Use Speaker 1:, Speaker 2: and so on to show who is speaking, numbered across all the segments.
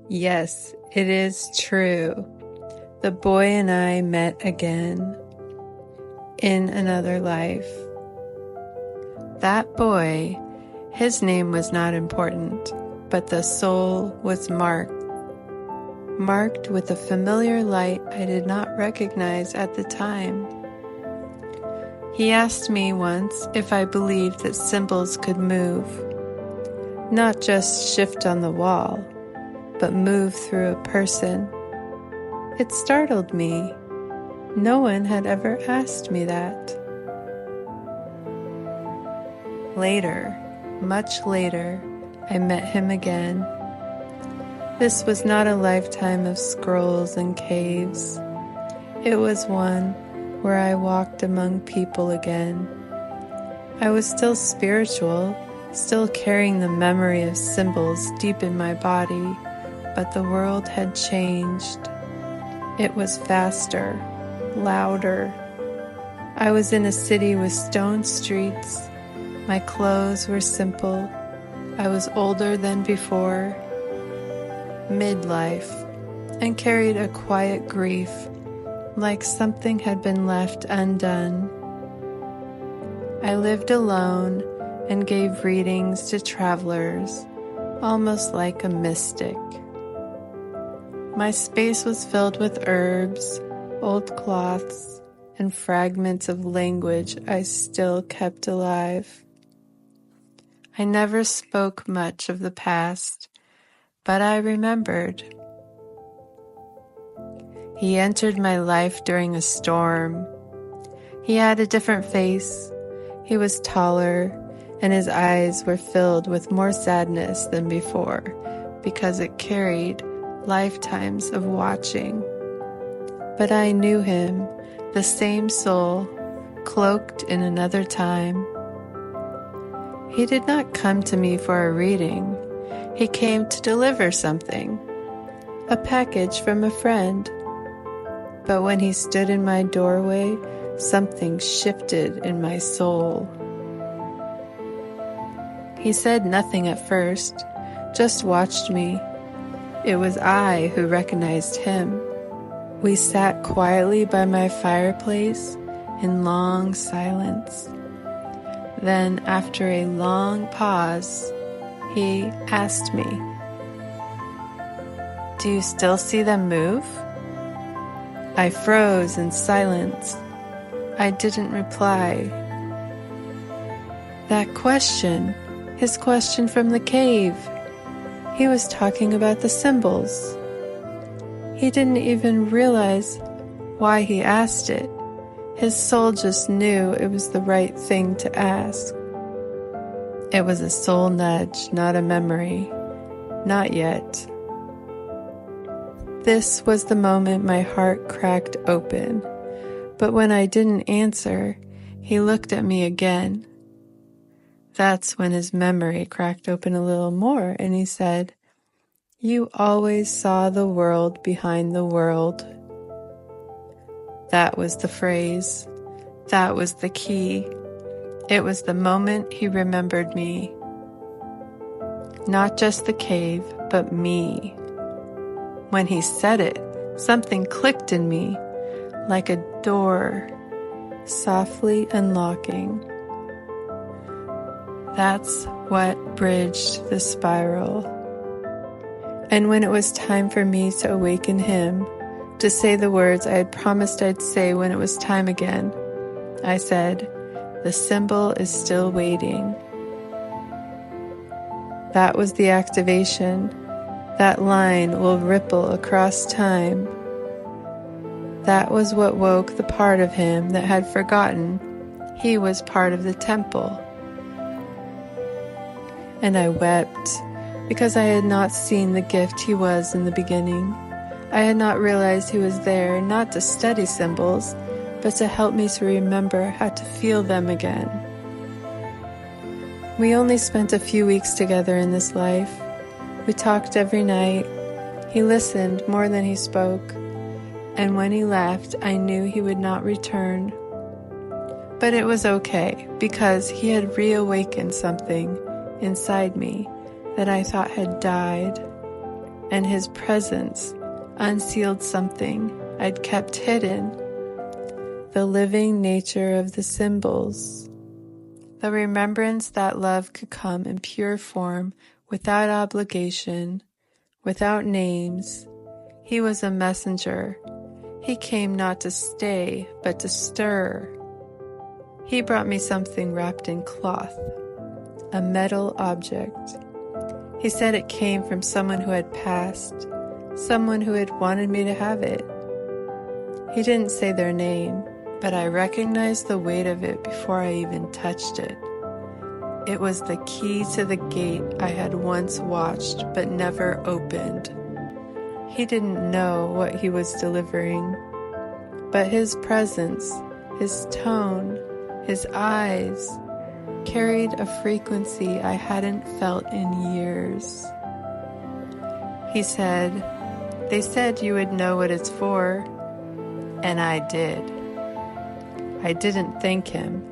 Speaker 1: Yes, it is true. The boy and I met again in another life. That boy, his name was not important, but the soul was marked with a familiar light I did not recognize at the time. He asked me once if I believed that symbols could move, not just shift on the wall, but move through a person. It startled me. No one had ever asked me that. Later, much later, I met him again. This was not a lifetime of scrolls and caves. It was one where I walked among people again. I was still spiritual, still carrying the memory of symbols deep in my body, but the world had changed. It was faster, louder. I was in a city with stone streets. My clothes were simple. I was older than before, midlife, and carried a quiet grief, like something had been left undone. I lived alone and gave readings to travelers, almost like a mystic. My space was filled with herbs, old cloths, and fragments of language I still kept alive. I never spoke much of the past, but I remembered. He entered my life during a storm. He had a different face. He was taller, and his eyes were filled with more sadness than before, because it carried lifetimes of watching. But I knew him, the same soul, cloaked in another time. He did not come to me for a reading. He came to deliver something, a package from a friend. But when he stood in my doorway, something shifted in my soul. He said nothing at first, just watched me. It was I who recognized him. We sat quietly by my fireplace in long silence. Then, after a long pause, he asked me, "Do you still see them move?" I froze in silence. I didn't reply. That question, his question from the cave, he was talking about the symbols. He didn't even realize why he asked it. His soul just knew it was the right thing to ask. It was a soul nudge, not a memory. Not yet. This was the moment my heart cracked open. But when I didn't answer, he looked at me again. That's when his memory cracked open a little more, and he said, "You always saw the world behind the world." That was the phrase. That was the key. It was the moment he remembered me. Not just the cave, but me. When he said it, something clicked in me, like a door softly unlocking. That's what bridged the spiral. And when it was time for me to awaken him, to say the words I had promised I'd say when it was time again, I said, "The symbol is still waiting." That was the activation. That line will ripple across time. That was what woke the part of him that had forgotten he was part of the temple. And I wept, because I had not seen the gift he was in the beginning. I had not realized he was there not to study symbols, but to help me to remember how to feel them again. We only spent a few weeks together in this life. We talked every night. He listened more than he spoke, and when he left, I knew he would not return. But it was okay, because he had reawakened something inside me that I thought had died. and his presence unsealed something I'd kept hidden, the living nature of the symbols, the remembrance that love could come in pure form without obligation, without names. He was a messenger. He came not to stay, but to stir. He brought me something wrapped in cloth, a metal object. He said it came from someone who had passed, someone who had wanted me to have it. He didn't say their name, but I recognized the weight of it before I even touched it. It was the key to the gate I had once watched but never opened. He didn't know what he was delivering, but his presence, his tone, his eyes carried a frequency I hadn't felt in years. He said, "They said you would know what it's for," and I did. I didn't thank him.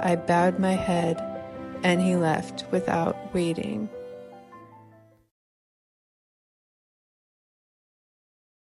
Speaker 1: I bowed my head, and he left without waiting.